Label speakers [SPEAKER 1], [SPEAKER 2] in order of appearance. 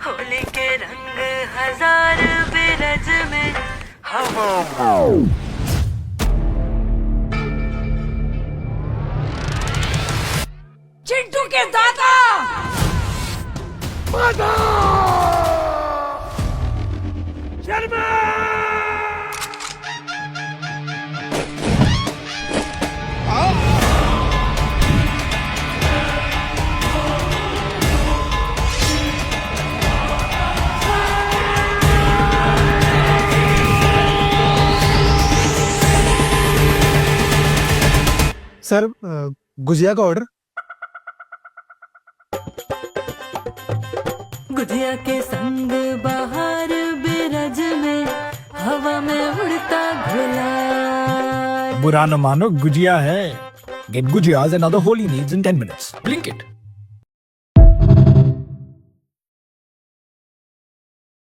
[SPEAKER 1] Holy के रंग हजार बिरज में हवा चिंटू के दादा
[SPEAKER 2] सर गुजिया का ऑर्डर।
[SPEAKER 1] गुजिया के संग बाहर बिरज में हवा में उड़ता गुलाल।
[SPEAKER 3] बुरा न मानो गुजिया है. Get Gujias and other holy needs in 10 minutes. Blink it.